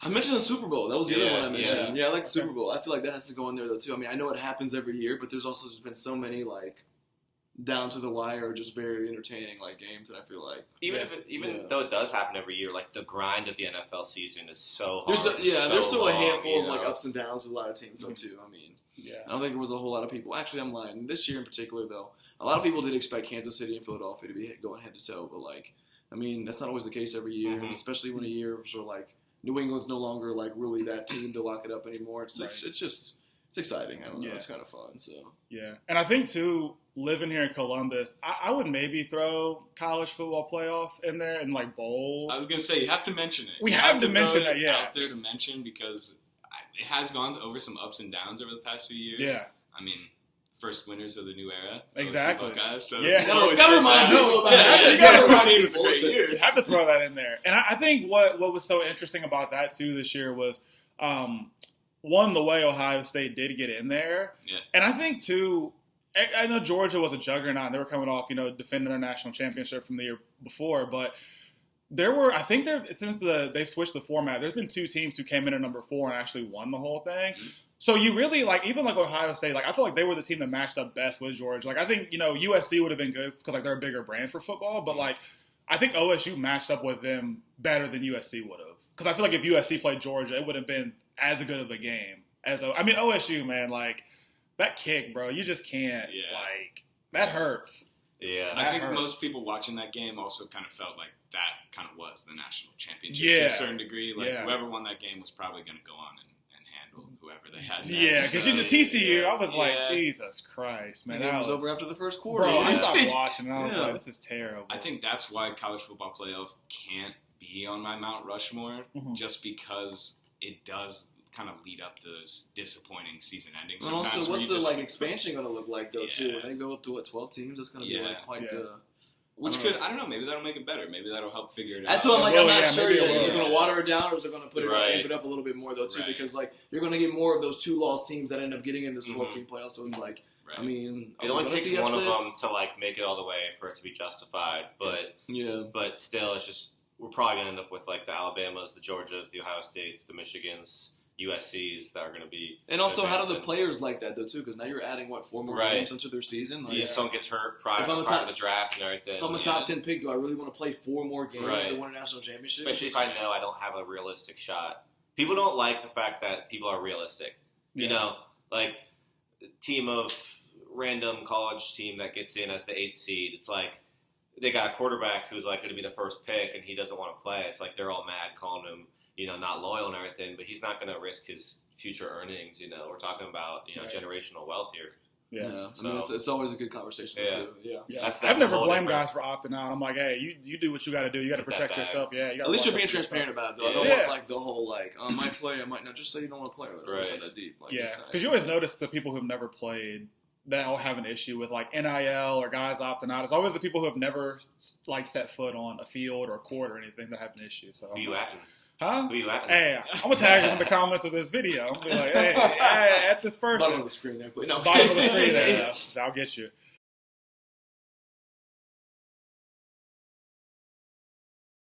I mentioned the Super Bowl. That was the other one I mentioned. Yeah, I like the Okay. Super Bowl. I feel like that has to go in there, though, too. I mean, I know it happens every year, but there's also just been so many, like, down to the wire, just very entertaining, like, games that I feel like. Even though it does happen every year, like, the grind of the NFL season is so hard. There's still a handful of, you like, know? ups and downs with a lot of teams, though, too. I mean, Yeah. I don't think there was a whole lot of people. Actually, I'm lying. This year in particular, though, a lot of people did expect Kansas City and Philadelphia to be going head to toe, but, like, I mean, that's not always the case every year, especially when a year sort of, like, New England's no longer, like, really that team to lock it up anymore. It's just, it's exciting. I don't know. It's kind of fun, so. Yeah. And I think, too, living here in Columbus, I would maybe throw college football playoff in there and, like, bowl. I was going to say, you have to mention it. We have to mention it, yeah. Out there to mention because it has gone over some ups and downs over the past few years. Yeah. I mean, first winners of the new era. Exactly. Guys, so Yeah. Gotta remind people about that. You gotta remind people it's a great You year. have to throw that in there. And I think what was so interesting about that, too, this year was, one, the way Ohio State did get in there. Yeah. And I think, too, I know Georgia was a juggernaut. They were coming off, defending their national championship from the year before. But since they've switched the format, there's been two teams who came in at number 4 and actually won the whole thing. Mm-hmm. So you really, like, even like Ohio State, like, I feel like they were the team that matched up best with Georgia. Like, I think, USC would have been good because, like, they're a bigger brand for football. But, like, I think OSU matched up with them better than USC would have. Because I feel like if USC played Georgia, it would have been as good of a game as OSU, man, like, that kick, bro, you just can't, like, that hurts. Yeah. I think most people watching that game also kind of felt like that kind of was the national championship to Yeah. a certain degree. Like, whoever won that game was probably going to go on and handle whoever they had next. Yeah, because the TCU, I was like, Yeah. Jesus Christ, man. It was over after the first quarter. Bro, I Yeah. stopped watching and I was like, this is terrible. I think that's why college football playoff can't be on my Mount Rushmore, just because it does kind of lead up to those disappointing season endings. And sometimes also, where what's you the just, expansion going to look like, though, too? Yeah. When they go up to, 12 teams? That's going to be, like, quite the... Which I don't know, maybe that'll make it better. Maybe that'll help figure it out. That's what I'm like, I'm not sure yet. will. Is it going to water it down or is it going to put Right. amp it up a little bit more, though, too? Right. Because, like, you're going to get more of those 2-loss teams that end up getting in this 12-team playoff. So it's like, Right. I mean... It only takes one of them to, like, make it all the way for it to be justified. But but still, it's just, we're probably going to end up with, like, the Alabamas, the Georgias, the Ohio States, the Michigans, USCs that are going to be... And also, how do the players like that, though, too? Because now you're adding, 4 more games into their season? Like, someone gets hurt prior to the draft and everything. If I'm a top 10 pick, do I really want to play 4 more games and win a national championship? Especially if I know I don't have a realistic shot. People don't like the fact that people are realistic. Yeah. You know, like, team of random college team that gets in as the 8th seed, it's like they got a quarterback who's, like, going to be the first pick and he doesn't want to play. It's like they're all mad calling him, not loyal and everything, but he's not going to risk his future earnings. We're talking about, generational wealth here. Yeah. I mean, it's always a good conversation, too. Yeah. I've never blamed guys for opting out. I'm like, hey, you do what you got to do. You got to protect yourself. Yeah. At least you're being transparent about it, though. I don't want, like, the whole, like, I might play, I might not. Just say you don't want to play. It's not that deep. Like, because you always notice the people who've never played that all have an issue with, like, NIL or guys opting out. It's always the people who have never, like, set foot on a field or a court or anything that have an issue. So Who you at? Huh? Who you at? Hey, I'm going to tag him in the comments of this video. I'm going to be like, hey, at this person. Bottom of the screen there, please. No, Bottom of the screen there. I'll get you.